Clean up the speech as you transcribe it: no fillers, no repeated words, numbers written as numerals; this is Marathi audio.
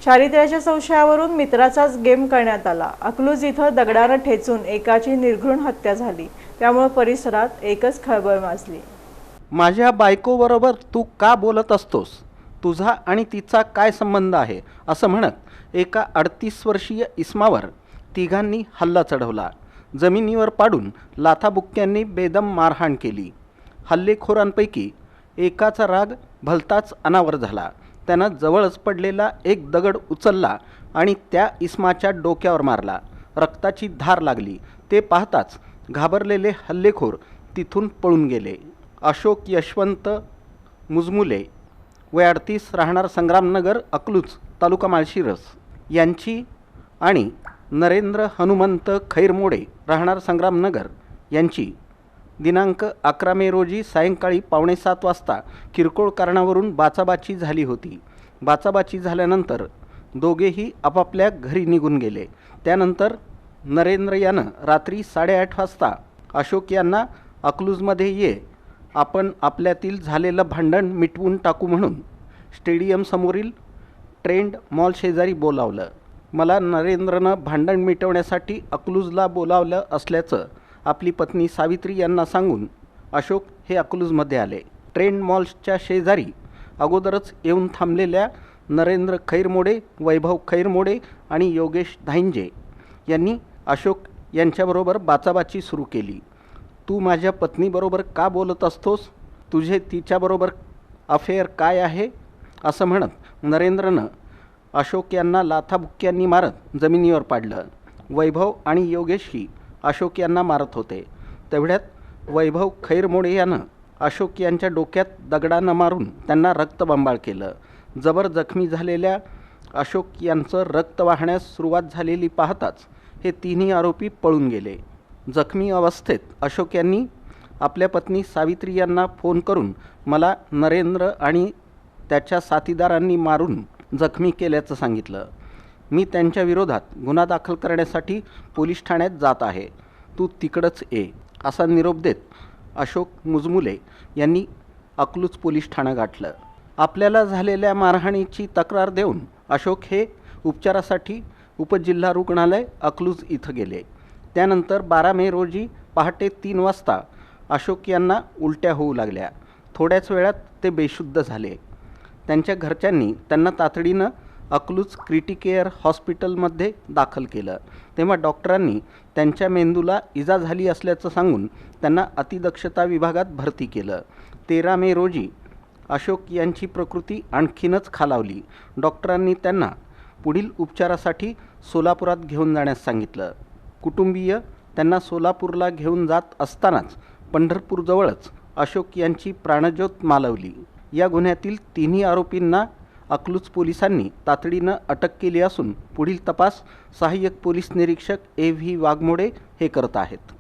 चारित्र्याच्या संशयावरून मित्राचाच गेम करण्यात आला। अकलूज इथं दगडानं ठेचून एकाची निर्घृण हत्या झाली। त्यामुळे परिसरात एकच खळबळ माजली। माझ्या बायकोबरोबर तू का बोलत असतोस? तुझा आणि तिचा काय संबंध आहे? असं म्हणत एका 38 वर्षीय इस्मावर तिघांनी हल्ला चढवला। जमिनीवर पाडून लाथाबुक्क्यांनी बेदम मारहाण केली। हल्लेखोरांपैकी एकाचा राग भलताच अनावर झाला। त्यानं जवळच पडलेला एक दगड उचलला आणि त्या इस्माच्या डोक्यावर मारला। रक्ताची धार लागली। ते पाहताच घाबरलेले हल्लेखोर तिथून पळून गेले। अशोक यशवंत मुजमुले वय 38 राहणार संग्रामनगर अकलूज तालुका माळशिरस यांची आणि नरेंद्र हनुमंत खैरमोडे राहणार संग्रामनगर यांची दिनांक 11 मे रोजी सायंकाळी 6:45 वाजता किरकोळ कारणावरून बाचाबाची झाली होती। बाचाबाची झाल्यानंतर दोघेही आपापल्या घरी निघून गेले। त्यानंतर नरेंद्र यानं रात्री 8:30 वाजता अशोक यांना अकलूजमध्ये ये, आपण आपल्यातील झालेलं भांडण मिटवून टाकू म्हणून स्टेडियम समोरील ट्रेंड मॉल शेजारी बोलावलं। मला नरेंद्रनं भांडण मिटवण्यासाठी अकलूजला बोलावलं असल्याचं आपली पत्नी सावित्री यांना सांगून अशोक हे अकलूजमध्ये आले। ट्रेंड मॉल्सच्या शेजारी अगोदरच येऊन थांबलेल्या नरेंद्र खैरमोडे, वैभव खैरमोडे आणि योगेश धांजे यांनी अशोक यांच्याबरोबर बाचाबाची सुरू केली। तू माझ्या पत्नीबरोबर का बोलत असतोस? तुझे तिच्याबरोबर अफेअर काय आहे? असं म्हणत नरेंद्रनं अशोक यांना लाथाबुक्क्यांनी मारत जमिनीवर पाडलं। वैभव आणि योगेशही अशोक यांना मारत होते। तेवढ्यात वैभव खैरमोडे यानं अशोक यांच्या डोक्यात दगडानं मारून त्यांना रक्तबंबाळ केलं। जबर जखमी झालेल्या अशोक यांचं रक्त वाहण्यास सुरुवात झालेली पाहताच हे तिन्ही आरोपी पळून गेले। जखमी अवस्थेत अशोक यांनी आपल्या पत्नी सावित्री यांना फोन करून मला नरेंद्र आणि त्याच्या साथीदारांनी मारून जखमी केल्याचं सांगितलं। मी त्यांच्या विरोधात गुन्हा दाखल करण्यासाठी पोलीस ठाण्यात जात आहे, तू तिकडंच ये, असा निरोप देत अशोक मुजमुले यांनी अकलूज पोलीस ठाणं गाठलं। आपल्याला झालेल्या मारहाणीची तक्रार देऊन अशोक हे उपचारासाठी उपजिल्हा रुग्णालय अकलूज इथं गेले। त्यानंतर 12 मे रोजी पहाटे 3 वाजता अशोक यांना उलट्या होऊ लागल्या। थोड्याच वेळात ते बेशुद्ध झाले। त्यांच्या घरच्यांनी त्यांना तातडीनं अकलूज क्रिटिकेअर हॉस्पिटलमध्ये दाखल केलं। तेव्हा डॉक्टरांनी त्यांच्या मेंदूला इजा झाली असल्याचं सांगून त्यांना अतिदक्षता विभागात भरती केलं। 13 मे रोजी अशोक यांची प्रकृती आणखीनच खालावली। डॉक्टरांनी त्यांना पुढील उपचारासाठी सोलापुरात घेऊन जाण्यास सांगितलं। कुटुंबीय त्यांना सोलापूरला घेऊन जात असतानाच पंढरपूरजवळच अशोक यांची प्राणज्योत मालवली। या गुन्ह्यातील तिन्ही आरोपींना अकलूज पोलिसांनी तातडीनं अटक केली असून पुढील तपास सहाय्यक पोलीस निरीक्षक AV वाघमोडे हे करत आहेत।